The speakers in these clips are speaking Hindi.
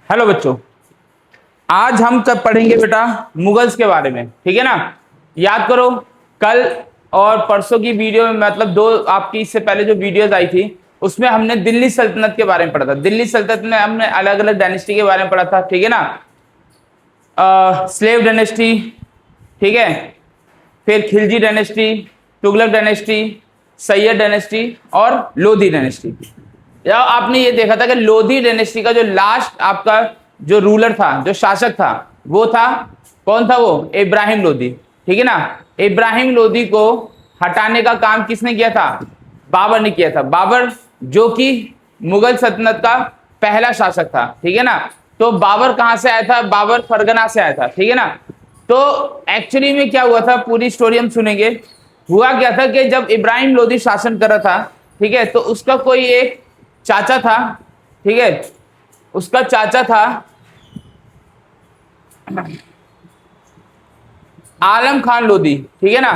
हेलो बच्चों, आज हम कब पढ़ेंगे बेटा मुगल्स के बारे में। ठीक है ना। याद करो, कल और परसों की वीडियो में मतलब दो आपकी इससे पहले जो वीडियोस आई थी उसमें हमने दिल्ली सल्तनत के बारे में पढ़ा था। दिल्ली सल्तनत में हमने अलग अलग डायनेस्टी के बारे में पढ़ा था। ठीक है ना। स्लेव डायनेस्टी, ठीक है, फिर Khilji dynasty, Tughlaq dynasty, Syed dynasty और लोधी डायनेस्टी। या आपने ये देखा था कि लोधी डायनेस्टी का जो लास्ट आपका जो रूलर था, जो शासक था, वो था कौन था? वो इब्राहिम लोधी। ठीक है ना। इब्राहिम लोधी को हटाने का काम किसने किया था? बाबर ने किया था। बाबर जो कि मुगल सल्तनत का पहला शासक था। ठीक है ना। तो बाबर कहां से आया था? बाबर फरगना से आया था। ठीक है ना। तो एक्चुअली में क्या हुआ था, पूरी स्टोरी हम सुनेंगे। हुआ क्या था कि जब इब्राहिम लोधी शासन कर रहा था, ठीक है, तो उसका कोई एक चाचा था। ठीक है, उसका चाचा था आलम खान लोधी। ठीक है ना।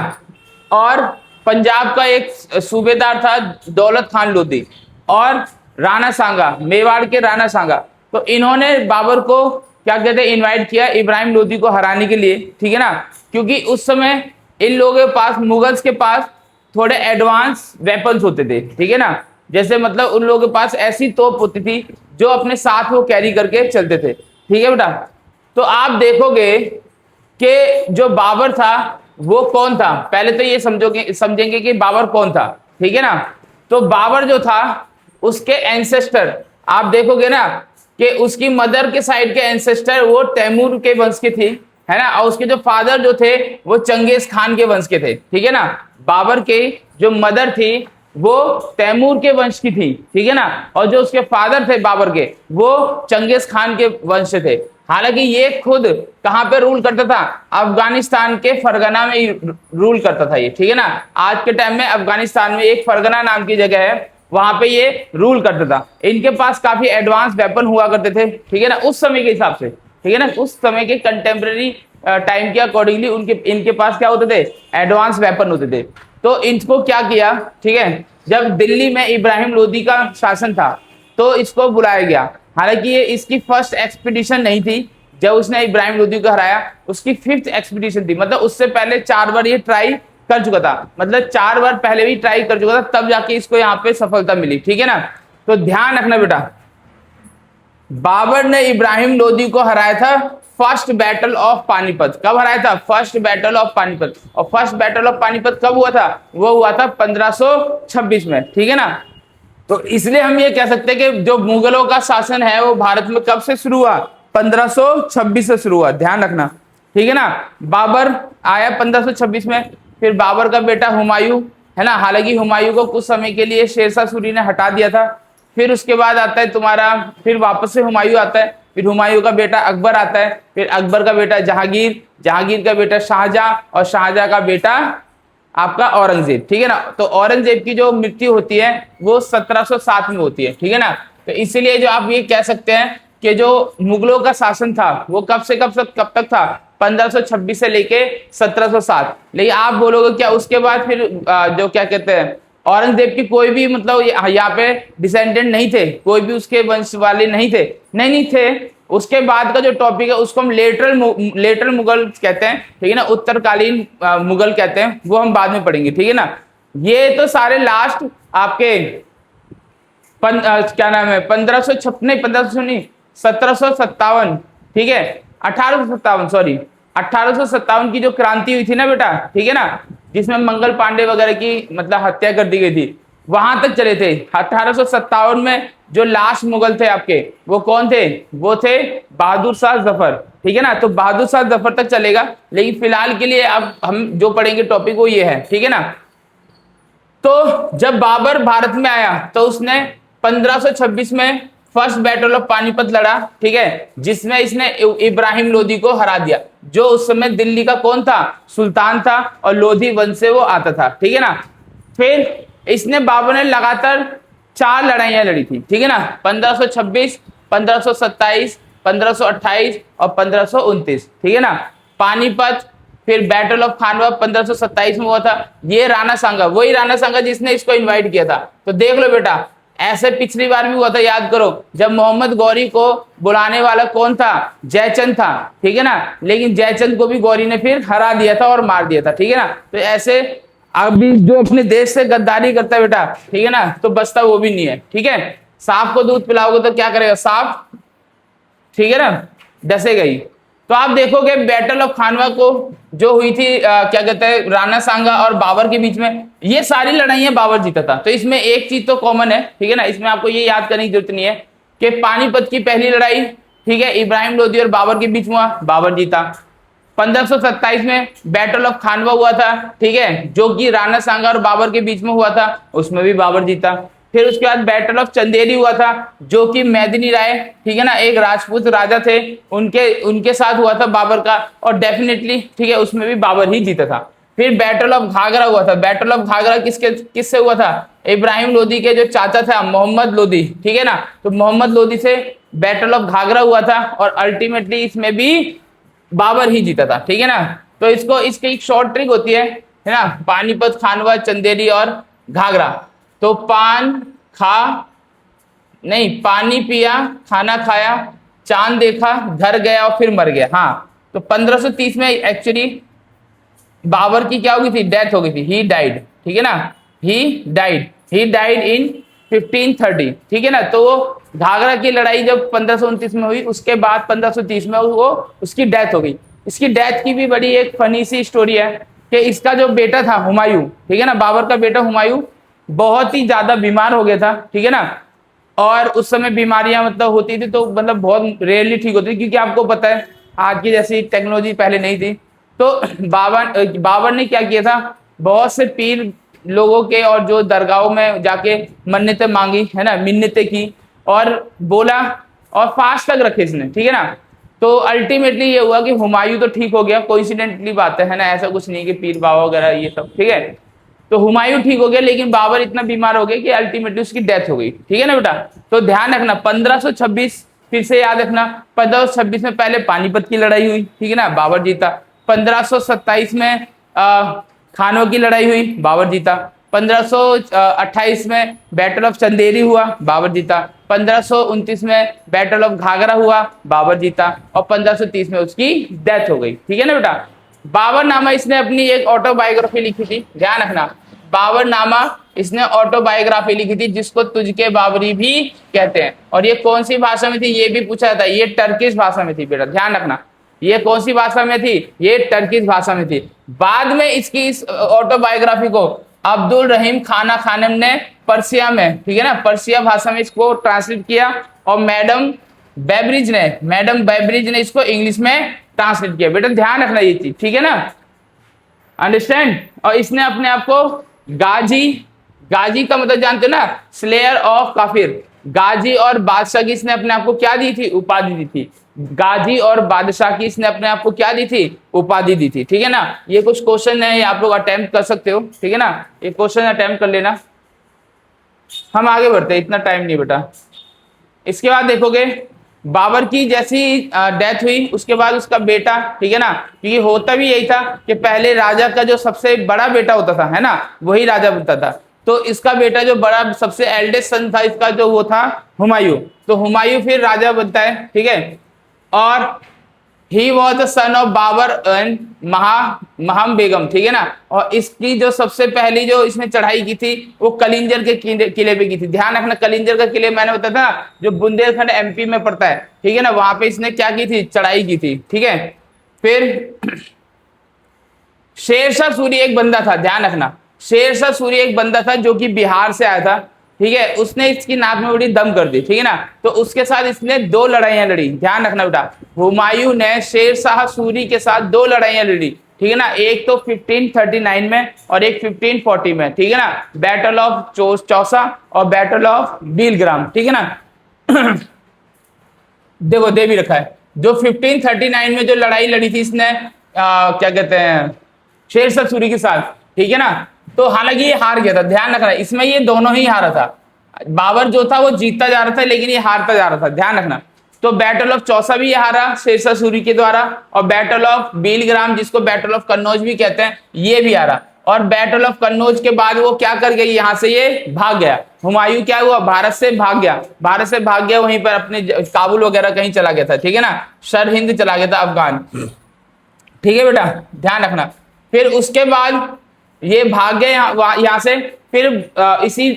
और पंजाब का एक सूबेदार था दौलत खान लोधी, और राणा सांगा, मेवाड़ के राणा सांगा। तो इन्होंने बाबर को क्या कहते हैं, इनवाइट किया इब्राहिम लोधी को हराने के लिए। ठीक है ना। क्योंकि उस समय इन लोगों के पास, मुगल्स के पास थोड़े एडवांस वेपन्स होते थे। ठीक है ना। जैसे मतलब उन लोगों के पास ऐसी तोप होती थी जो अपने साथ वो कैरी करके चलते थे। ठीक है बेटा। तो आप देखोगे कि जो बाबर था वो कौन था। पहले तो ये समझेंगे कि बाबर कौन था। ठीक है ना। तो बाबर जो था, उसके एंसेस्टर आप देखोगे ना कि उसकी मदर के साइड के एंसेस्टर वो तैमूर के वंश के थी, है ना। और उसके जो फादर जो थे वो चंगेज खान के वंश के थे। ठीक है ना। बाबर के जो मदर थी वो तैमूर के वंश की थी। ठीक है ना। और जो उसके फादर थे बाबर के, वो चंगेज खान के वंश से थे। हालांकि ये खुद कहां पे रूल करता था? अफगानिस्तान के फरगना में रूल करता था ये। ठीक है ना। आज के टाइम में अफगानिस्तान में एक फरगना नाम की जगह है, वहां पे ये रूल करता था। इनके पास काफी एडवांस वेपन हुआ करते थे। ठीक है ना, उस समय के हिसाब से। ठीक है ना, उस समय के कंटेम्प्रेरी टाइम के अकॉर्डिंगली उनके इनके पास क्या होते थे? एडवांस वेपन होते थे। तो इनको क्या किया, ठीक है, जब दिल्ली में इब्राहिम लोधी का शासन था तो इसको बुलाया गया। हालांकि ये इसकी फर्स्ट एक्सपीडिशन नहीं थी जब उसने इब्राहिम लोधी को हराया, उसकी फिफ्थ एक्सपीडिशन थी। मतलब उससे पहले 4 बार ये ट्राई कर चुका था, मतलब 4 बार पहले भी ट्राई कर चुका था, तब जाके इसको यहाँ पे सफलता मिली। ठीक है ना। तो ध्यान रखना बेटा, बाबर ने इब्राहिम लोधी को हराया था फर्स्ट बैटल ऑफ पानीपत। कब हराया था? First battle of Panipat. और फर्स्ट बैटल ऑफ पानीपत कब हुआ था? वो हुआ था 1526 में। ठीक है ना। तो इसलिए हम ये कह सकते हैं कि जो मुगलों का शासन है वो भारत में कब से शुरू हुआ? 1526 से शुरू हुआ। ध्यान रखना। ठीक है ना। बाबर आया 1526 में। फिर बाबर का बेटा हुमायूं, है ना। हालांकि हुमायूं को कुछ समय के लिए शेरशाह सूरी ने हटा दिया था। फिर उसके बाद आता है तुम्हारा, फिर वापस से हुमायूं आता है। फिर हुमायूं का बेटा अकबर आता है। फिर अकबर का बेटा जहांगीर, जहांगीर का बेटा शाहजहां, और शाहजहां का बेटा आपका औरंगजेब। ठीक है ना। तो औरंगजेब की जो मृत्यु होती है वो 1707 में होती है। ठीक है ना। तो इसीलिए जो आप ये कह सकते हैं कि जो मुगलों का शासन था वो कब से कब तक था? 1526 से लेके 1707। लेकिन आप बोलोगे क्या उसके बाद फिर जो क्या कहते हैं, औरंगजेब की कोई भी मतलब यहाँ पे डिसेंडेंट नहीं थे? कोई भी उसके वंश वाले नहीं थे? नहीं थे। उसके बाद का जो टॉपिक है उसको हम लेटर मुगल कहते हैं। ठीक है ना, उत्तरकालीन मुगल कहते हैं, वो हम बाद में पढ़ेंगे। ठीक है ना। ये तो सारे लास्ट आपके क्या नाम है, 1500 नहीं, 1757। ठीक है, 1857, सॉरी, 1857 की जो क्रांति हुई थी ना बेटा, ठीक है ना, जिसमें मंगल पांडे वगैरह की मतलब हत्या कर दी गई थी, वहां तक चले थे। 1857 में जो लास्ट मुगल थे आपके, वो कौन थे? वो थे बहादुर शाह जफर। ठीक है ना। तो बहादुर शाह जफर तक चलेगा, लेकिन फिलहाल के लिए अब हम जो पढ़ेंगे टॉपिक वो ये है। ठीक है ना। तो जब बाबर भारत में आया तो उसने 1526 में फर्स्ट बैटल ऑफ पानीपत लड़ा। ठीक है, जिसमें इसने इब्राहिम लोधी को हरा दिया, जो उस समय दिल्ली का कौन था? सुल्तान था, और लोधी वंश से वो आता था। ठीक है ना। फिर इसने बाबर ने लगातार 4 लड़ाइयां लड़ी थी। ठीक है ना, 1526, 1527, 1528 और 1529। ठीक है ना। पानीपत, फिर बैटल ऑफ खानवा 1527 में हुआ था। ये राणा सांगा, वही राणा सांगा जिसने इसको इनवाइट किया था। तो देख लो बेटा, ऐसे पिछली बार भी हुआ था, याद करो, जब मोहम्मद गौरी को बुलाने वाला कौन था, जयचंद था, ठीक है ना, लेकिन जयचंद को भी गौरी ने फिर हरा दिया था और मार दिया था, ठीक है ना। तो ऐसे अभी जो अपने देश से गद्दारी करता है बेटा, ठीक है ना, तो बचता वो भी नहीं है, ठीक है। सांप को दूध पिलाओगे तो क्या करेगा सांप, ठीक है ना, डसेगा ही। तो आप देखोगे बैटल ऑफ खानवा को जो हुई थी क्या कहते हैं, राणा सांगा और बाबर के बीच में, ये सारी लड़ाइयां बाबर जीता था। तो इसमें एक चीज तो कॉमन है, ठीक है ना, इसमें आपको ये याद करने की जरूरत नहीं है कि पानीपत की पहली लड़ाई, ठीक है, इब्राहिम लोधी और बाबर के बीच हुआ, बाबर जीता। 1527 में बैटल ऑफ खानवा हुआ था, ठीक है, जो कि राणा सांगा और बाबर के बीच में हुआ था, उसमें भी बाबर जीता। फिर उसके बाद बैटल ऑफ चंदेरी हुआ था, जो कि मैदिनी राय, ठीक है ना, एक राजपूत राजा थे, उनके साथ हुआ था बाबर का, और डेफिनेटली, ठीक है, उसमें भी बाबर ही जीता था। फिर बैटल ऑफ घाघरा हुआ था। बैटल ऑफ घाघरा किससे हुआ था, इब्राहिम लोधी के जो चाचा था मोहम्मद लोधी, ठीक है ना, तो मोहम्मद लोधी से बैटल ऑफ घाघरा हुआ था, और अल्टीमेटली इसमें भी बाबर ही जीता था, ठीक है ना। तो इसकी एक शॉर्ट ट्रिक होती है ना, पानीपत, खानवा, चंदेरी और घाघरा। तो पानी पिया, खाना खाया, चांद देखा, घर गया और फिर मर गया। हाँ, तो 1530 में एक्चुअली बाबर की क्या हो गई थी, डेथ हो गई थी, ही डाइड, ठीक है ना, ही डाइड इन 1530, ठीक है ना। तो घाघरा की लड़ाई जब 1529 में हुई, उसके बाद 1530 में वो उसकी डेथ हो गई। इसकी डेथ की भी बड़ी एक फनी सी स्टोरी है कि इसका जो बेटा था हुमायूं, ठीक है ना, बाबर का बेटा हुमायूं बहुत ही ज्यादा बीमार हो गया था, ठीक है ना, और उस समय बीमारियां मतलब होती थी तो मतलब बहुत रेयरली ठीक होती थी, क्योंकि आपको पता है आज की जैसी टेक्नोलॉजी पहले नहीं थी। तो बाबर ने क्या किया था, बहुत से पीर लोगों के और जो दरगाहों में जाके मन्नतें मांगी, है ना, मिन्नतें की और बोला, और फास्ट तक रखे इसने, ठीक है ना। तो अल्टीमेटली ये हुआ कि हुमायूं तो ठीक हो गया, कोइंसिडेंटली बात है ना, ऐसा कुछ नहीं कि पीर बाबा वगैरह ये सब, ठीक है। तो हुमायूं ठीक हो गया, लेकिन बाबर इतना बीमार हो गया कि अल्टीमेटली उसकी डेथ हो गई, ठीक है ना बेटा। तो ध्यान रखना 1526, फिर से याद रखना 1526 में पहले पानीपत की लड़ाई हुई, ठीक है ना, बाबर जीता। 1527 में खानों की लड़ाई हुई, बाबर जीता। 1528 में बैटल ऑफ चंदेरी हुआ, बाबर जीता। 1529 में बैटल ऑफ घाघरा हुआ, बाबर जीता, और 1530 में उसकी डेथ हो गई, ठीक है ना बेटा। बाबरनामा इसने अपनी एक ऑटोबायोग्राफी लिखी थी, ध्यान रखना, बाबरनामा इसने ऑटोबायोग्राफी लिखी थी, जिसको तुझके बाबरी भी कहते हैं। और ये कौन सी भाषा में थी, ये भी पूछा था, ये टर्किश भाषा में थी बेटा, ध्यान रखना, ये कौन सी भाषा में थी, ये टर्किश भाषा में थी। बाद में इसकी इस ऑटोबायोग्राफी को अब्दुल रहीम खाना खानम ने पर्सिया में, ठीक है ना, पर्सिया भाषा में इसको ट्रांसलेट किया, और मैडम बेब्रिज ने इसको इंग्लिश में ट्रांसलेट किया। बेटा ध्यान रखना ये चीज, ठीक है ना, अंडरस्टैंड। और इसने अपने आप को गाजी का मतलब जानते हो ना, स्लेयर ऑफ काफिर, गाजी और बादशाह की इसने अपने आप को क्या दी थी, उपाधि दी थी। गाजी और बादशाह की इसने अपने आप को क्या दी थी, उपाधि दी थी, ठीक है ना। ये कुछ क्वेश्चन है, ये आप लोग अटेम्प्ट कर सकते हो, ठीक है ना, ये क्वेश्चन अटेम्प्ट कर लेना। हम आगे बढ़ते हैं, इतना टाइम नहीं बेटा। इसके बाद देखोगे बाबर की जैसी डेथ हुई, उसके बाद उसका बेटा, ठीक है ना, क्योंकि होता भी यही था कि पहले राजा का जो सबसे बड़ा बेटा होता था, है ना, वही राजा बनता था। तो इसका बेटा जो बड़ा सबसे एल्डेस्ट सन था इसका, जो वो था हुमायूं, तो हुमायूं फिर राजा बनता है, ठीक है। और he was the son of Babur and Maham Begum, ठीक है ना। और इसकी जो सबसे पहली जो इसने चढ़ाई की थी वो कलिंजर के किले पे की थी। ध्यान रखना, कलिंजर का किले मैंने बताया था जो बुंदेलखंड एमपी में पड़ता है, ठीक है ना, वहां पे इसने क्या की थी, चढ़ाई की थी, ठीक है। फिर शेरशाह सूरी एक बंदा था, ध्यान रखना, शेरशाह सूरी एक बंदा था जो कि बिहार से आया था, ठीक है, उसने इसकी नाक में बड़ी दम कर दी, ठीक है ना। तो उसके साथ इसने 2 लड़ाइयां लड़ी, ध्यान रखना बेटा, हुमायूं ने शेरशाह सूरी के साथ 2 लड़ाइयां लड़ी, ठीक है ना, एक तो 1539 में और एक 1540 में, ठीक है ना, बैटल ऑफ चौसा और बैटल ऑफ बीलग्राम, ठीक है ना। देखो दे भी रखा है, जो 1539 में जो लड़ाई लड़ी थी इसने क्या कहते हैं, शेरशाह सूरी के साथ, ठीक है ना। तो हालांकि ये हार गया था, ध्यान रखना, इसमें ये दोनों ही हारा था, बाबर जो था वो जीतता जा रहा था लेकिन ये हारता जा रहा था, ध्यान रखना। तो बैटल ऑफ चौसा भी ये हारा शेरशाह सूरी के द्वारा, और बैटल ऑफ बीलग्राम जिसको बैटल ऑफ कन्नौज भी कहते हैं ये भी हारा। और बैटल ऑफ कन्नौज के बाद वो क्या कर गई, यहाँ से ये भाग गया। हुमायूं क्या हुआ, भारत से भाग गया, भारत से भाग गया, वहीं पर अपने काबुल वगैरह कहीं चला गया था, ठीक है ना, सरहिंद चला गया था, अफगान। ठीक है बेटा, ध्यान रखना। फिर उसके बाद ये भाग गए यहाँ से। फिर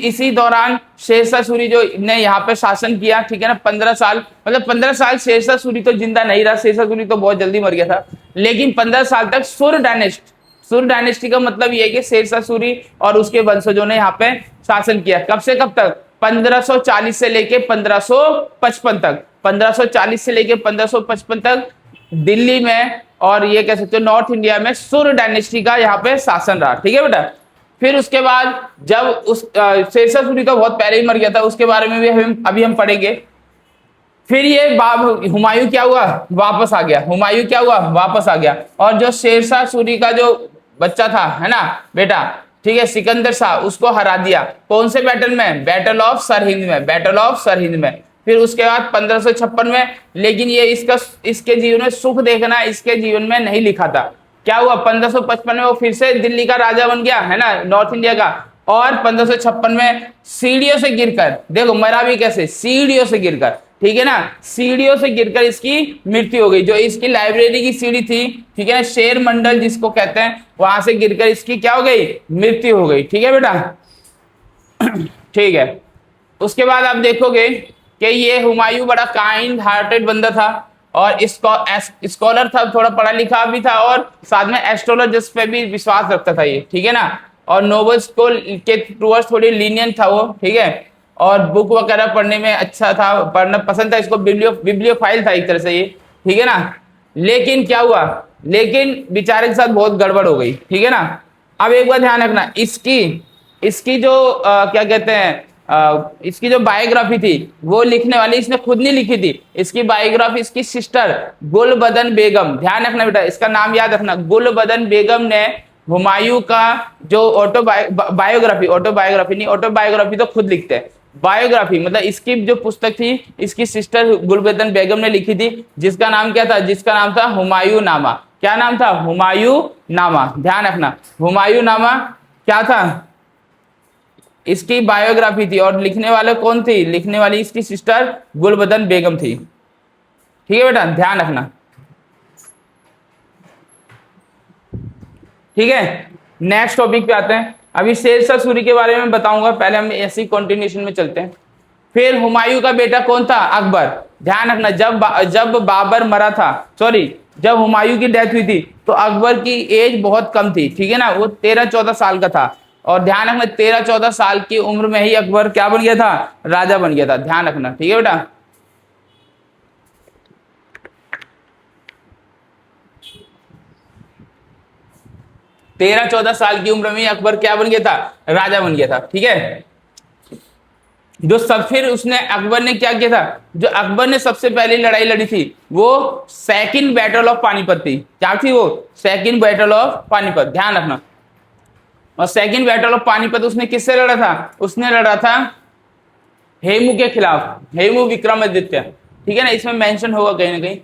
इसी दौरान शेरशाह सूरी जो ने यहाँ पे शासन किया, ठीक है ना, 15 साल, मतलब 15 साल शेरशाह सूरी तो जिंदा नहीं रहा, शेरशाह सूरी तो बहुत जल्दी मर गया था, लेकिन 15 साल तक सुर डायनेस्टी का मतलब ये है कि शेरशाह सूरी और उसके वंशजों ने यहाँ पे शासन किया। कब से कब तक, 1540 से लेके 1555 तक, 1540 से लेके 1555 तक दिल्ली में और ये कह सकते हो नॉर्थ इंडिया में सुर डायनेस्टी का यहाँ पे शासन रहा, ठीक है बेटा। फिर उसके बाद जब उस शेरशाह सूरी तो बहुत पहले ही मर गया था, उसके बारे में भी अभी हम पढ़ेंगे। फिर ये हुमायूं क्या हुआ, वापस आ गया, हुमायूं क्या हुआ, वापस आ गया। और जो शेरशाह सूरी का जो बच्चा था, है ना बेटा, ठीक है, सिकंदर शाह, उसको हरा दिया। कौन से बैटल में, बैटल ऑफ सरहिंद में, बैटल ऑफ सरहिंद में। फिर उसके बाद 1556 में, लेकिन ये इसके जीवन में सुख देखना इसके जीवन में नहीं लिखा था। क्या हुआ, 1555 में वो फिर से दिल्ली का राजा बन गया, है ना, नॉर्थ इंडिया का। और 1556 में सीढ़ियों से गिरकर, देखो मरा भी कैसे, सीढ़ियों से गिरकर, ठीक है ना, सीढ़ियों से गिरकर इसकी मृत्यु हो गई। जो इसकी लाइब्रेरी की सीढ़ी थी, ठीक है ना, शेर मंडल जिसको कहते हैं, वहां से गिरकर इसकी क्या हो गई, मृत्यु हो गई, ठीक है बेटा। ठीक है, उसके बाद आप देखोगे कि ये हुमायूं बड़ा काइंड हार्टेड बंदा था और स्कॉलर था, थोड़ा पढ़ा लिखा भी था, और साथ में एस्ट्रोलॉजिस्ट पे भी विश्वास रखता था ये, ठीक है ना। और नोवेल्स को के टूवर्ड्स थोड़ी लीनियंट था वो, ठीक है। और बुक वगैरह पढ़ने में अच्छा था, पढ़ना पसंद था इसको, बिब्लियोफाइल था एक तरह से ये, ठीक है ना। लेकिन क्या हुआ, लेकिन बेचारे के साथ बहुत गड़बड़ हो गई, ठीक है ना। अब एक बार ध्यान रखना, इसकी जो क्या कहते हैं, इसकी जो बायोग्राफी थी वो लिखने वाली इसने खुद नहीं लिखी थी, इसकी बायोग्राफी इसकी सिस्टर गुलबदन बेगम, ध्यान रखना बेटा, इसका नाम याद रखना, गुलबदन बेगम ने हुमायूं का जो ऑटोबायोग्राफी तो खुद लिखते हैं, बायोग्राफी मतलब इसकी जो पुस्तक थी इसकी सिस्टर गुलबदन बेगम ने लिखी थी, जिसका नाम क्या था, जिसका नाम था हुमायूं नामा। क्या नाम था, हुमायूं नामा, ध्यान रखना, हुमायूं नामा क्या था, इसकी बायोग्राफी थी। और लिखने वाले कौन थी, लिखने वाली इसकी सिस्टर गुलबदन बेगम थी, ठीक है बेटा, ध्यान रखना, ठीक है। नेक्स्ट टॉपिक पे आते हैं। अभी शेरशाह सूरी के बारे में बताऊंगा, पहले हम ऐसी कंटिन्यूशन में चलते हैं। फिर हुमायूं का बेटा कौन था, अकबर। ध्यान रखना, जब बाबर मरा था, सॉरी जब हुमायूं की डेथ हुई थी तो अकबर की एज बहुत कम थी, ठीक है ना, वो 13-14 साल का था। और ध्यान रखना 13-14 साल की उम्र में ही अकबर क्या बन गया था, राजा बन गया था, ध्यान रखना, ठीक है बेटा। 13-14 साल की उम्र में अकबर क्या बन गया था, राजा बन गया था, ठीक है। फिर उसने अकबर ने क्या किया था, जो अकबर ने सबसे पहली लड़ाई लड़ी थी वो सेकंड बैटल ऑफ पानीपत थी। क्या थी वो, सेकंड बैटल ऑफ पानीपत, ध्यान रखना। और सेकंड बैटल ऑफ पानीपत उसने किससे लड़ा था, उसने लड़ा था हेमू के खिलाफ, हेमू विक्रमादित्य, ठीक है ना, इसमें मेंशन होगा कहीं ना कहीं।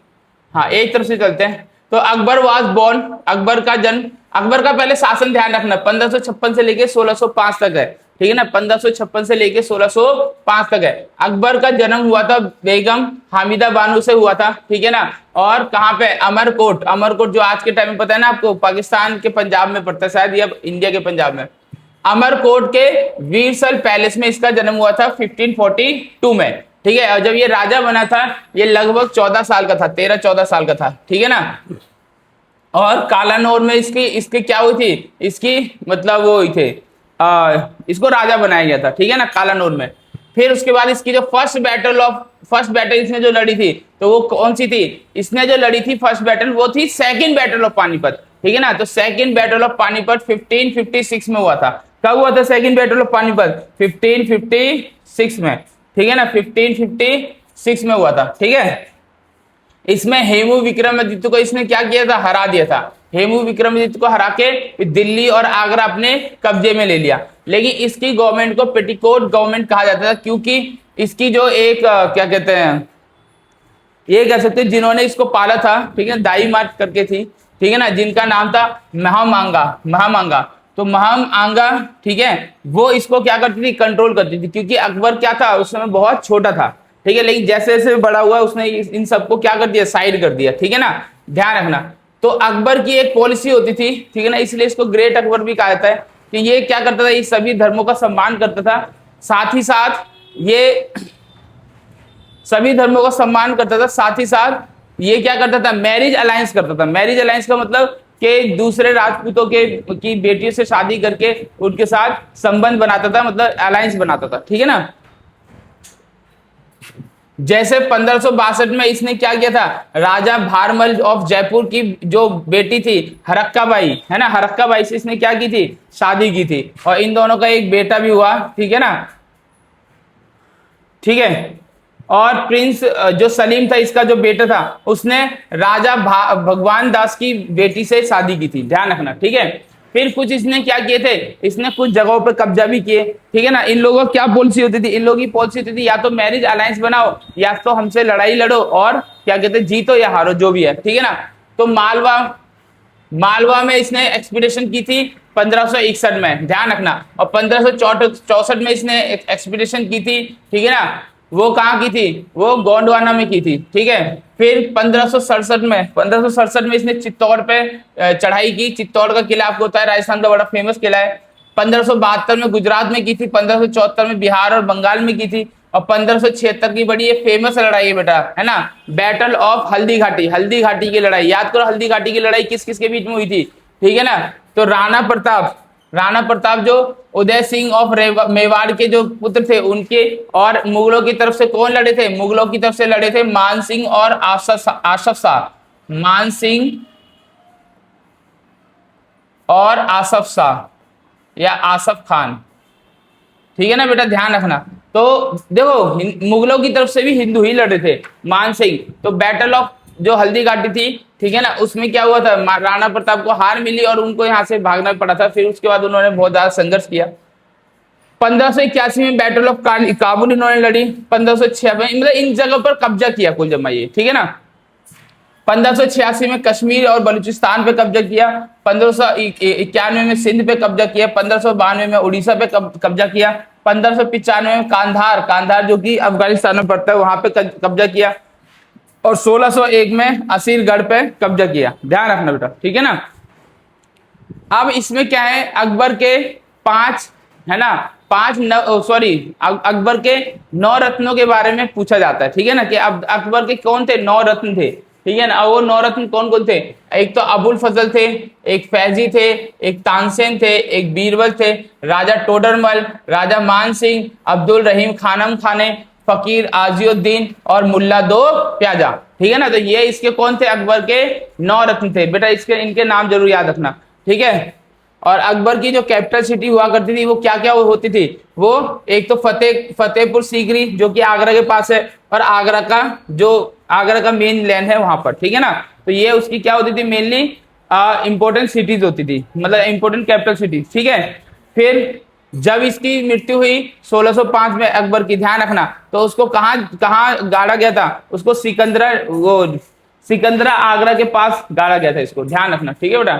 हाँ, एक तरफ से चलते हैं। तो अकबर वाज बोर्न, अकबर का जन्म, अकबर का पहले शासन ध्यान रखना 1556 से लेके 1605 तक है, ठीक है ना, 1556 से लेके 1605 तक है। अकबर का जन्म हुआ था बेगम हामिदा बानो से हुआ था, ठीक है ना। और कहाँ पे, अमरकोट, अमरकोट जो आज के टाइम में पता है ना आपको, पाकिस्तान के पंजाब में पड़ता है शायद, या इंडिया के पंजाब में। अमरकोट के वीरसल पैलेस में इसका जन्म हुआ था 1542 में, ठीक है। और जब ये राजा बना था ये लगभग 14 साल का था, 13-14 साल का था, ठीक है ना। और कालानौर में इसकी क्या हुई थी, इसकी मतलब वो हुई थे, इसको राजा बनाया गया था, ठीक है ना, कालानौर में। फिर उसके बाद इसकी जो फर्स्ट बैटल इसने जो लड़ी थी तो वो कौन सी थी, इसने जो लड़ी थी फर्स्ट बैटल वो थी सेकंड बैटल ऑफ पानीपत, ठीक है ना। तो सेकंड बैटल ऑफ पानीपत 1556 में हुआ था। कब हुआ था सेकंड बैटल ऑफ पानीपत, 1556 में, ठीक है ना, 1556 में हुआ था, ठीक है। इसमें हेमू विक्रमादित्य को इसने क्या किया था, हरा दिया था। हेमू विक्रमादित्य को हरा के दिल्ली और आगरा अपने कब्जे में ले लिया। लेकिन इसकी गवर्नमेंट को पेटिकोट गवर्नमेंट कहा जाता था, क्योंकि इसकी जो एक क्या कहते हैं, ये कह सकते हैं जिन्होंने इसको पाला था, ठीक है, दाई मार्च करके थी, ठीक है ना, जिनका नाम था महामांगा। तो महम आंगा, ठीक है, वो इसको क्या करती थी, कंट्रोल करती थी, क्योंकि अकबर क्या था उस समय बहुत छोटा था, ठीक है, लेकिन जैसे जैसे बड़ा हुआ उसने इन सबको क्या कर दिया, साइड कर दिया, ठीक है ना, ध्यान रखना। तो अकबर की एक पॉलिसी होती थी, ठीक है ना, इसलिए इसको ग्रेट अकबर भी कहा जाता है, कि ये क्या करता था, ये सभी धर्मों का सम्मान करता था, साथ ही साथ ये सभी धर्मों का सम्मान करता था, साथ ही साथ ये क्या करता था, मैरिज अलायंस करता था। मैरिज अलायंस का मतलब कि दूसरे राजपूतों के की बेटियों से शादी करके उनके साथ संबंध बनाता था, मतलब अलायंस बनाता था, ठीक है ना। जैसे 1562 में इसने क्या किया था, राजा भारमल ऑफ जयपुर की जो बेटी थी हरक्का बाई, है ना, हरक्का बाई से इसने क्या की थी, शादी की थी, और इन दोनों का एक बेटा भी हुआ, ठीक है ना, ठीक है। और प्रिंस जो सलीम था इसका जो बेटा था, उसने राजा भगवान दास की बेटी से शादी की थी, ध्यान रखना, ठीक है। फिर कुछ इसने क्या किए थे, इसने कुछ जगहों पर कब्जा भी किए, ठीक है ना। इन लोगों की क्या पॉलिसी होती थी, इन लोगों की पॉलिसी होती थी या तो मैरिज अलायंस बनाओ, या तो हमसे लड़ाई लड़ो और क्या कहते, जीतो या हारो, जो भी है, ठीक है ना। तो मालवा में इसने एक्सपीडिशन की थी 1561 में, ध्यान रखना, और 1564 में इसने एक्सपीडिशन की थी, ठीक है ना। वो कहाँ की थी, वो गोंडवाना में की थी, ठीक है। फिर 1567 में इसने चित्तौड़ पे चढ़ाई की। चित्तौड़ का किला आपको होता है राजस्थान का बड़ा फेमस किला है। 1572 में गुजरात में की थी, 1574 में बिहार और बंगाल में की थी, और 1576 की बड़ी ये फेमस लड़ाई है बेटा, है ना, बैटल ऑफ हल्दी घाटी। हल्दी घाटी की लड़ाई याद करो, हल्दी घाटी की लड़ाई किस किस के बीच में हुई थी, ठीक है ना। तो राणा प्रताप जो उदय सिंह ऑफ मेवाड़ के जो पुत्र थे उनके, और मुगलों की तरफ से कौन लड़े थे, मुगलों की तरफ से लड़े थे मान सिंह और आसफ शाह, मान सिंह और आसफ शाह या आसफ खान, ठीक है ना बेटा, ध्यान रखना। तो देखो मुगलों की तरफ से भी हिंदू ही लड़े थे, मान सिंह। तो बैटल ऑफ जो हल्दी घाटी थी, ठीक है ना, उसमें क्या हुआ था, राणा प्रताप को हार मिली और उनको यहाँ से भागना पड़ा था। फिर उसके बाद उन्होंने बहुत ज्यादा संघर्ष किया। 1581 में बैटल ऑफ काबुल इन्होंने लड़ी। 1586 मतलब इन जगह पर कब्जा किया कुल जमा ये, ठीक है ना। 1586 में कश्मीर और बलूचिस्तान पे कब्जा किया। 1591 में सिंध पे कब्जा किया। 1592 में उड़ीसा पे कब्जा किया। 1595 में कांधार जो कि अफगानिस्तान में पड़ता है वहां पे कब्जा किया। और 1601 में असीरगढ़ पे कब्जा किया। ध्यान रखना बेटा, ठीक है ना। अब इसमें क्या है, अकबर के अकबर के 9 रत्नों के बारे में पूछा जाता है, ठीक है ना, कि अब अकबर के कौन थे, 9 रत्न थे, ठीक है ना। वो 9 रत्न कौन कौन थे, एक तो अबुल फजल थे, एक फैजी थे, एक तानसेन थे, एक बीरबल थे, राजा टोडरमल, राजा मान सिंह, अब्दुल रहीम खानम खाने, फकीर आजिउद्दीन और मुल्ला दो प्याजा, ठीक है ना। तो ये इसके कौन थे, अकबर के 9 रत्न थे बेटा, इनके नाम जरूर याद रखना, ठीक है। और अकबर की जो कैपिटल सिटी हुआ करती थी वो क्या क्या होती थी, वो एक तो फतेहपुर सीकरी जो कि आगरा के पास है, और आगरा का मेन लैंड है वहां पर, ठीक है ना। तो ये उसकी क्या होती थी, मेनली इंपॉर्टेंट सिटीज होती थी, मतलब इंपॉर्टेंट कैपिटल सिटी, ठीक है। फिर जब इसकी मृत्यु हुई 1605 में अकबर की, ध्यान रखना, तो उसको कहाँ गाड़ा गया था, उसको सिकंदरा आगरा के पास गाड़ा गया था, इसको ध्यान रखना, ठीक है बेटा।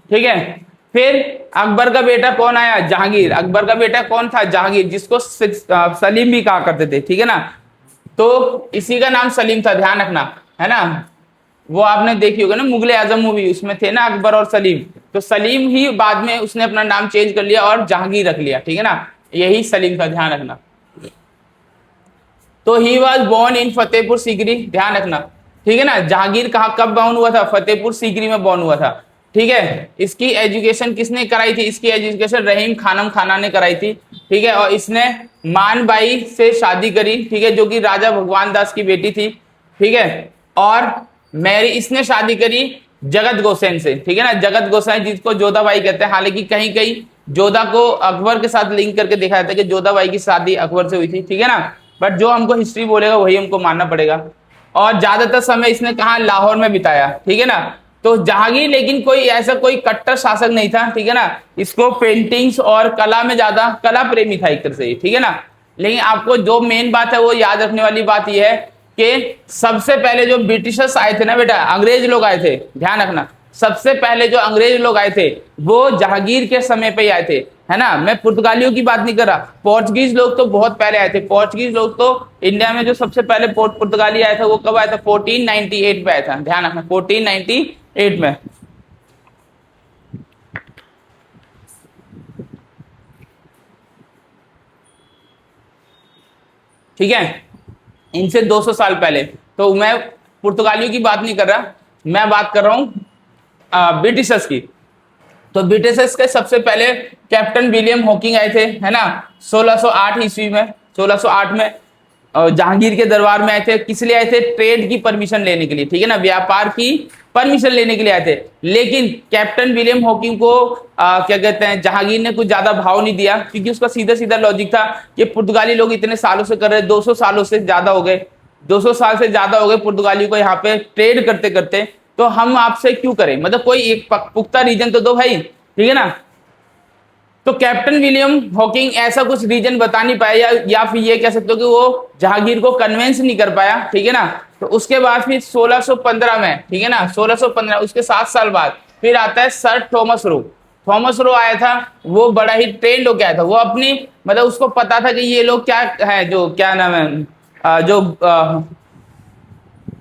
ठीक है। फिर अकबर का बेटा कौन आया, जहांगीर। अकबर का बेटा कौन था, जहांगीर, जिसको सलीम भी कहा करते थे, ठीक है ना। तो इसी का नाम सलीम था, ध्यान रखना, है ना। वो आपने देखी होगा ना मुगले आजम मूवी, उसमें थे ना अकबर और सलीम, तो सलीम ही बाद में उसने अपना नाम चेंज कर लिया और जहांगीर रख लिया, ठीक है ना, यही सलीम था, ध्यान रखना। तो he was born in Fatehpur Sikri, ध्यान रखना, ठीक है ना। जहांगीर कब बॉर्न हुआ था, फतेहपुर सीकरी में बॉर्न हुआ था, ठीक है। इसकी एजुकेशन किसने कराई थी, इसकी एजुकेशन रहीम खानम खाना ने कराई थी, ठीक है। और इसने मानबाई से शादी करी, ठीक है, जो कि राजा भगवान दास की बेटी थी, ठीक है। और इसने शादी करी जगत गोसेन से, ठीक है ना। जगत गोसेन जिसको जोधाबाई कहते हैं, हालांकि कहीं कहीं जोधा को अकबर के साथ लिंक करके देखा जाता है कि जोधाबाई की शादी अकबर से हुई थी, ठीक है ना। बट जो हमको हिस्ट्री बोलेगा वही हमको मानना पड़ेगा। और ज्यादातर समय इसने कहा, लाहौर में बिताया, ठीक है ना। तो जहांगीर लेकिन कोई कट्टर शासक नहीं था, ठीक है ना। इसको पेंटिंग्स और कला में ज्यादा कला प्रेमी था एक तरह से, ठीक है ना। लेकिन आपको जो मेन बात है वो याद रखने वाली बात यह है कि सबसे पहले जो ब्रिटिशर्स आए थे ना बेटा, अंग्रेज लोग आए थे, ध्यान रखना, सबसे पहले जो अंग्रेज लोग आए थे वो जहांगीर के समय पे ही आए थे, है ना। मैं पुर्तगालियों की बात नहीं कर रहा, पोर्चुगीज लोग तो बहुत पहले आए थे। पोर्चुगीज लोग तो इंडिया में जो सबसे पहले पुर्तगाली आया था वो कब आया था? 1498 में आया था, ध्यान रखना, 1498 में। ठीक है, इनसे 200 साल पहले। तो मैं पुर्तगालियों की बात नहीं कर रहा, मैं बात कर रहा हूं ब्रिटिशर्स की। तो ब्रिटिशर्स के सबसे पहले कैप्टन विलियम हॉकिंग आए थे, है ना, 1608 ईस्वी में, 1608 में जहांगीर के दरबार में आए थे। किस लिए आए थे? ट्रेड की परमिशन लेने के लिए, ठीक है ना, व्यापार की परमिशन लेने के लिए आए थे। लेकिन कैप्टन विलियम हॉकिंग को क्या कहते हैं, जहांगीर ने कुछ ज्यादा भाव नहीं दिया, क्योंकि उसका सीधा सीधा लॉजिक था कि पुर्तगाली लोग इतने सालों से कर रहे, 200 सालों से ज्यादा हो गए, 200 साल से ज्यादा हो गए पुर्तगालियों को यहाँ पे ट्रेड करते करते, तो हम आपसे क्यों करें, मतलब कोई एक पुख्ता रीजन तो दो भाई, ठीक है ना। तो कैप्टन विलियम हॉकिंग ऐसा कुछ रीजन बता नहीं पाया, या फिर ये कह सकते हो कि वो जहांगीर को कन्विंस नहीं कर पाया, ठीक है ना। तो उसके बाद फिर 1615 में, ठीक है ना, 1615, उसके 7 साल बाद फिर आता है sir Thomas Roe. Thomas Roe आया था, वो बड़ा ही ट्रेंड हो गया था, वो अपनी मतलब उसको पता था कि ये लोग क्या है, जो क्या नाम है,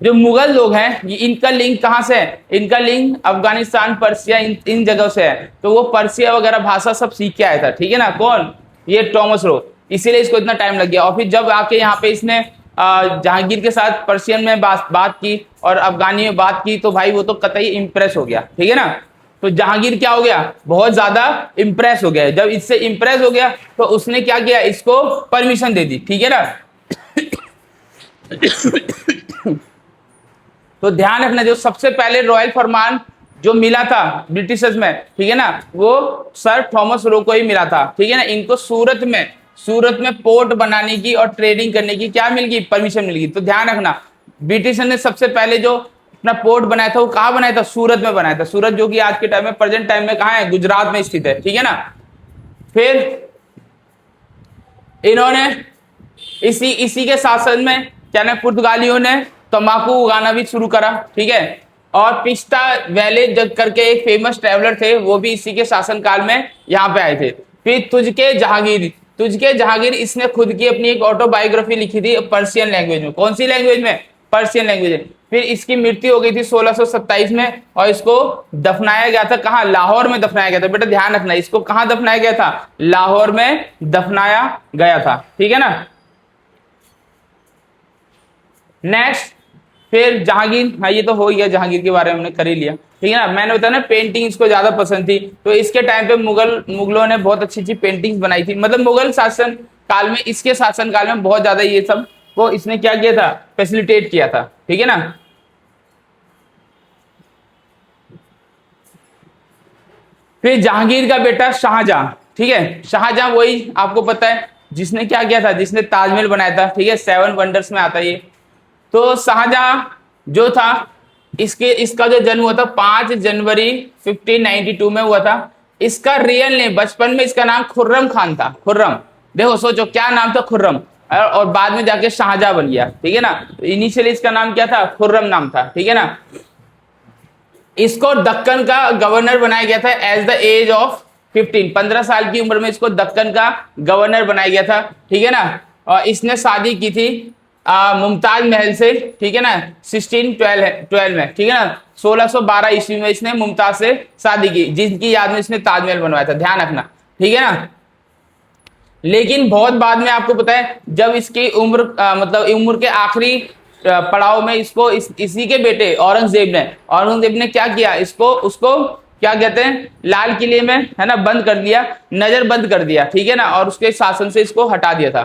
जो मुगल लोग हैं, ये इनका लिंक कहाँ से है? इनका लिंक अफगानिस्तान, पर्सिया, इन जगह से है। तो वो पर्सिया वगैरह भाषा सब सीख के आया था, ठीक है ना, कौन? ये थॉमस रो। इसीलिए इसको इतना टाइम लग गया। और फिर जब आके यहाँ पे इसने जहांगीर के साथ पर्शियन में बात की और अफगानी में बात की, तो भाई वो तो कतई इंप्रेस हो गया, ठीक है ना। तो जहांगीर क्या हो गया? बहुत ज्यादा इंप्रेस हो गया। जब इससे इंप्रेस हो गया तो उसने क्या किया? इसको परमिशन दे दी, ठीक है ना। तो ध्यान रखना, जो सबसे पहले रॉयल फरमान जो मिला था ब्रिटिशर्स में, ठीक है ना, वो सर थॉमस रो को ही मिला था, ठीक है ना। इनको सूरत में पोर्ट बनाने की और ट्रेडिंग करने की क्या मिल गई? परमिशन मिल गई। तो ध्यान रखना, ब्रिटिशर ने सबसे पहले जो अपना पोर्ट बनाया था वो कहाँ बनाया था? सूरत में बनाया था। सूरत जो कि आज के टाइम में, प्रेजेंट टाइम में कहाँ है? गुजरात में स्थित है, ठीक है ना। फिर इन्होंने इसी के शासन में क्या ना, पुर्तगालियों ने तंबाकू उगाना भी शुरू करा, ठीक है। और पिस्टा वैले जग करके एक फेमस ट्रैवलर थे, वो भी इसी के शासनकाल में यहाँ पे आए थे। फिर तुझके जहांगीर इसने खुद की अपनी एक ऑटोबायोग्राफी लिखी थी पर्शियन लैंग्वेज में। कौन सी लैंग्वेज में? पर्शियन लैंग्वेज में। फिर इसकी मृत्यु हो गई थी 1627 में, और इसको दफनाया गया था कहाँ? लाहौर में दफनाया गया था। बेटा ध्यान रखना, इसको कहाँ दफनाया गया था? लाहौर में दफनाया गया था, ठीक है ना। नेक्स्ट, फिर जहांगीर, हाँ ये तो हो गया, जहांगीर के बारे में हमने कर ही लिया, ठीक है ना। मैंने बताया ना पेंटिंग इसको ज्यादा पसंद थी, तो इसके टाइम पे मुगलों ने बहुत अच्छी अच्छी पेंटिंग्स बनाई थी। मतलब मुगल शासन काल में, इसके शासन काल में बहुत ज्यादा ये सब को इसने क्या किया था? फैसिलिटेट किया था, ठीक है ना। फिर जहांगीर का बेटा शाहजहां, ठीक है, शाहजहां वही आपको पता है जिसने क्या किया था? जिसने ताजमहल बनाया था, ठीक है, 7 वंडर्स में आता है ये। तो शाहजहां जो था, इसका जो जन्म हुआ था 5 जनवरी 1592 में हुआ था। इसका रियल नेम, बचपन में इसका नाम खुर्रम खान था। खुर्रम, देखो सोचो क्या नाम था, खुर्रम, और बाद में जाके शाहजहां बन गया, ठीक है ना। तो इनिशियली इसका नाम क्या था? खुर्रम नाम था, ठीक है ना। इसको दक्कन का गवर्नर बनाया गया था एज द एज ऑफ 15 साल की उम्र में इसको दक्कन का गवर्नर बनाया गया था, ठीक है ना। और इसने शादी की थी मुमताज महल से, ठीक है ना, 1612 में, ठीक है ना। 1612 ईस्वी में इसने मुमताज से शादी की, जिनकी याद में इसने ताजमहल बनवाया था, ध्यान रखना, ठीक है ना। लेकिन बहुत बाद में आपको पता है, जब इसकी उम्र मतलब उम्र के आखिरी पड़ाव में इसको इसी के बेटे औरंगजेब ने क्या किया? उसको क्या कहते हैं, लाल किले में, है ना, बंद कर दिया, नजरबंद कर दिया, ठीक है ना। और उसके शासन से इसको हटा दिया था,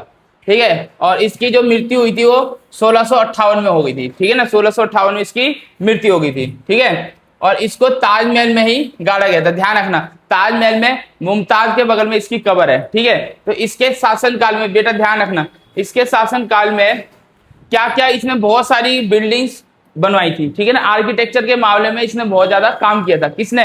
ठीक है। और इसकी जो मृत्यु हुई थी वो 1658 में हो गई थी, ठीक है ना। 1658 में इसकी मृत्यु हो गई थी, ठीक है। और इसको ताजमहल में ही गाड़ा गया था, ध्यान रखना, ताजमहल में मुमताज के बगल में इसकी कब्र है, ठीक है। तो इसके शासन काल में, बेटा ध्यान रखना, इसके शासन काल में क्या क्या इसने बहुत सारी बिल्डिंग्स बनवाई थी, ठीक है ना। आर्किटेक्चर के मामले में इसने बहुत ज्यादा काम किया था। किसने?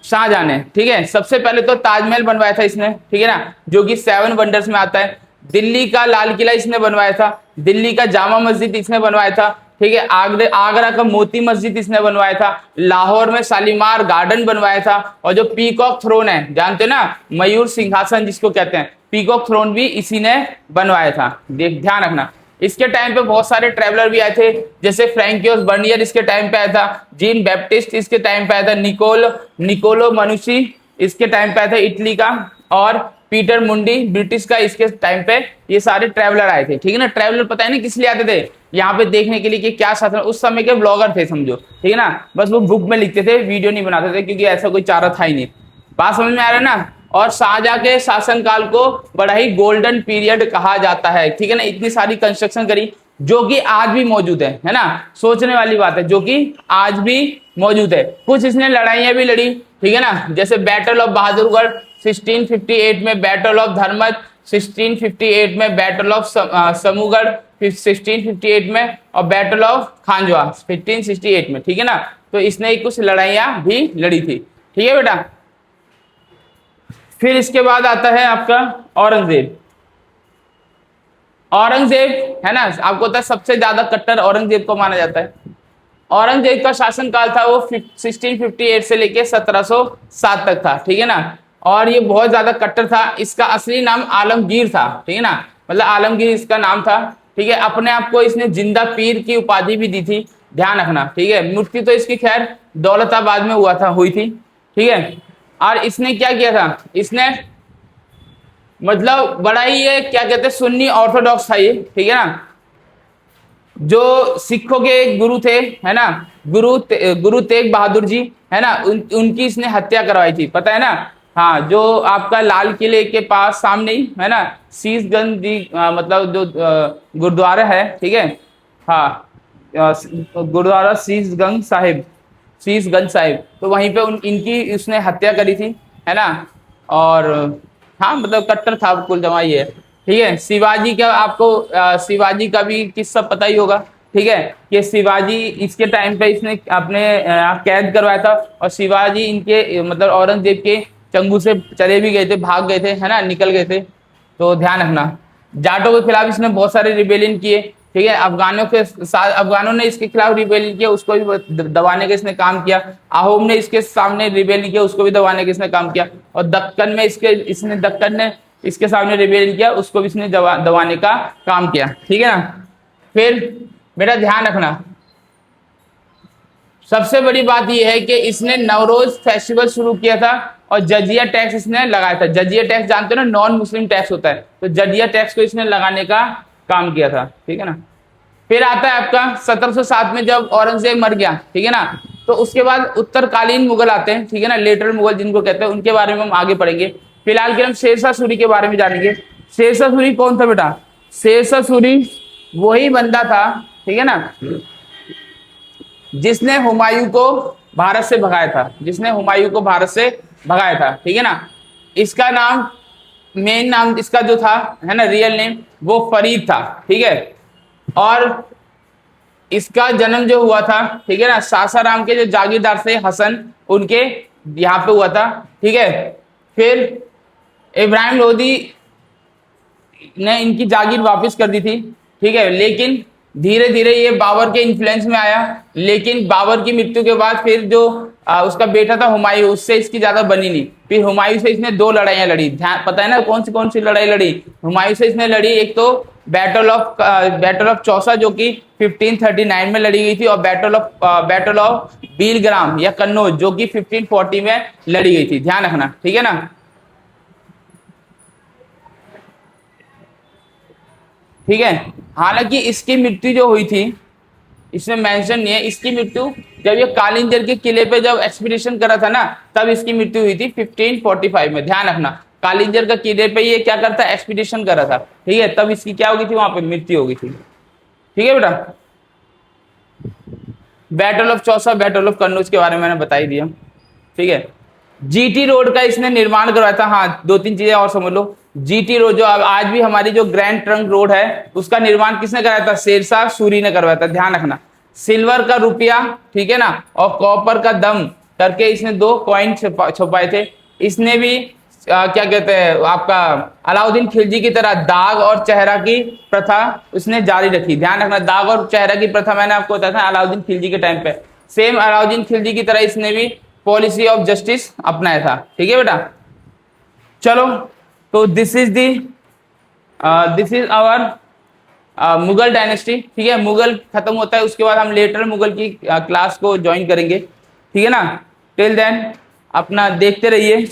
शाहजहां ने, ठीक है। सबसे पहले तो ताजमहल बनवाया था इसने, ठीक है ना, जो कि 7 वंडर्स में आता है। दिल्ली का लाल किला इसने बनवाया था, दिल्ली का जामा मस्जिद इसने बनवाया था, ठीक है। आगरा का मोती मस्जिद इसने बनवाया था, लाहौर में शालीमार गार्डन बनवाया था, और जो पीकॉक थ्रोन है जानते हो ना, मयूर सिंहासन जिसको कहते हैं, पीकॉक थ्रोन भी इसी ने बनवाया था। ध्यान रखना। इसके टाइम पे बहुत सारे ट्रेवलर भी आए थे, जैसे फ्रैंकियोस बर्नियर इसके टाइम पे आया था, जीन बैप्टिस्ट इसके टाइम पे आया था, निकोलो मनुची इसके टाइम पे आया था इटली का, और पीटर मुंडी ब्रिटिश का इसके टाइम पे ये सारे ट्रैवलर आए थे, ठीक है ना। ट्रैवलर पता है ना किस लिए आते थे, यहाँ पे देखने के लिए कि क्या शासन, उस समय के ब्लॉगर थे समझो, ठीक है ना। बस वो बुक में लिखते थे, वीडियो नहीं बनाते थे, क्योंकि ऐसा कोई चारा था ही नहीं। बात समझ में आ रहा है ना। और शाहजहां के शासनकाल को बड़ा ही गोल्डन पीरियड कहा जाता है, ठीक है ना। इतनी सारी कंस्ट्रक्शन करी जो कि आज भी मौजूद है ना। सोचने वाली बात है, जो कि आज भी मौजूद है। कुछ इसने लड़ाइयां भी लड़ी, ठीक है ना, जैसे बैटल ऑफ बहादुरगढ़ 1658 में, बैटल ऑफ धर्मत 1658 में, बैटल ऑफ समूगढ़ 1658 में, और बैटल ऑफ खांजवा 1568 में, ठीक है ना। तो इसने कुछ लड़ाइयां भी लड़ी थी, ठीक है बेटा। फिर इसके बाद आता है आपका औरंगजेब। औरंगजेब है ना, आपको पता है सबसे ज्यादा कट्टर औरंगजेब को माना जाता है। औरंगजेब का शासनकाल था वो 1658 से लेके 1707 तक था, ठीक है ना। और ये बहुत ज्यादा कट्टर था। इसका असली नाम आलमगीर था, ठीक है ना, मतलब आलमगीर इसका नाम था, ठीक है। अपने आप को इसने जिंदा पीर की उपाधि भी दी थी, ध्यान रखना, ठीक है। मृत्यु तो इसकी खैर दौलताबाद में हुई थी, ठीक है। और इसने क्या किया था, इसने मतलब बड़ा ही ये क्या कहते हैं सुन्नी ऑर्थोडॉक्स था ये, ठीक है ना। जो सिखों के गुरु थे, है ना, गुरु तेग बहादुर जी, है ना, उनकी इसने हत्या करवाई थी, पता है ना। हाँ, जो आपका लाल किले के पास सामने ही है ना, शीशगंज जी मतलब जो गुरुद्वारा है, ठीक है। हाँ, गुरुद्वारा शीशगंज साहिब, तो वहीं पे इनकी उसने हत्या करी थी, है ना। और हाँ, मतलब कट्टर था कुल जमा ये, ठीक है। शिवाजी का आपको शिवाजी का भी किस्सा पता ही होगा, ठीक है, कि शिवाजी इसके टाइम पे इसने अपने कैद करवाया था, और शिवाजी इनके मतलब औरंगजेब के चंगुल से चले भी गए थे, भाग गए थे, है ना, निकल गए थे। तो ध्यान रखना। जाटों के खिलाफ इसने बहुत सारे रिबेलियन किए, ठीक है। अफगानों ने इसके खिलाफ रिबेलियन किया, उसको भी दबाने का इसने काम किया। अहोम ने इसके सामने रिबेलियन किया, उसको भी दबाने का इसने काम किया। और दक्कन ने इसके सामने रिबेलियन किया, उसको भी इसने दबाने का काम किया, ठीक है ना। फिर मेरा ध्यान रखना, सबसे बड़ी बात यह है कि इसने नवरोज फेस्टिवल शुरू किया था, और जजिया टैक्स इसने लगाया था। जजिया टैक्स जानते हो ना, नॉन मुस्लिम टैक्स होता है, तो जजिया टैक्स को इसने लगाने का काम किया था, ठीक है ना। फिर आता है आपका 1707 में जब औरंगजेब मर गया, ठीक है ना, तो उसके बाद उत्तरकालीन मुगल आते हैं, ठीक है ना, लेटर मुगल जिनको कहते हैं, उनके बारे में हम आगे पढ़ेंगे। फिलहाल के हम शेरशाह सूरी के बारे में जानेंगे। शेरशाह सूरी कौन था बेटा? शेरशाह सूरी वही बंदा था, ठीक है ना, जिसने हुमायूं को भारत से भगाया था, ठीक है ना। इसका नाम, मेन नाम इसका जो था, है ना, रियल नेम, वो फरीद था, ठीक है। और इसका जन्म जो हुआ था, ठीक है ना, सासाराम के जो जागीरदार थे हसन, उनके यहाँ पे हुआ था, ठीक है। फिर इब्राहिम लोदी ने इनकी जागीर वापस कर दी थी, ठीक है, लेकिन धीरे धीरे ये बाबर के इन्फ्लुएंस में आया। लेकिन बाबर की मृत्यु के बाद फिर जो उसका बेटा था हुमायूं, उससे इसकी ज्यादा बनी नहीं। फिर हुमायूं से इसने 2 लड़ाइयां लड़ी, ध्यान पता है ना कौन सी लड़ाई लड़ी? हुमायूं से इसने लड़ी, एक तो बैटल ऑफ चौसा जो कि 1539 में लड़ी गई थी, और बैटल ऑफ बीलग्राम या कन्नौज जो कि 1540 में लड़ी गई थी, ध्यान रखना, ठीक है ना। ठीक है, हालांकि इसकी मृत्यु जो हुई थी इसमें मेंशन नहीं है। इसकी मृत्यु जब ये कालिंजर के किले पे जब एक्सपीडिशन करा था ना, तब इसकी मृत्यु हुई थी 1545 में, ध्यान रखना। कालिंजर का किले पे ये क्या करता, एक्सपीडिशन करा था, ठीक है, तब इसकी क्या हो गई थी, वहां पे मृत्यु हो गई थी, ठीक है बेटा। Battle of Chausa, battle of Kannauj के बारे में मैंने बता ही दिया, ठीक है। जीटी रोड का इसने निर्माण करवाया था। हाँ, 2-3 चीजें और समझ लो। जीटी रोड जो आज भी हमारी जो ग्रैंड ट्रंक रोड है, उसका निर्माण किसने कराया था? शेरशाह सूरी ने करवाया था, ध्यान रखना। सिल्वर का रुपया, ठीक है ना, और कॉपर का दम करके इसने 2 कॉइन छुपाए थे। इसने भी क्या कहते हैं आपका अलाउद्दीन खिलजी की तरह दाग और चेहरा की प्रथा उसने जारी रखी। ध्यान रखना, दाग और चेहरा की प्रथा मैंने आपको बताया था अलाउद्दीन खिलजी के टाइम पे। सेम अलाउद्दीन खिलजी की तरह इसने भी पॉलिसी ऑफ जस्टिस अपनाया था। ठीक है बेटा, चलो तो this is our Mughal dynasty. ठीक है, मुगल खत्म होता है, उसके बाद हम लेटर मुगल की क्लास को ज्वाइन करेंगे। ठीक है ना, टिल देन अपना देखते रहिए।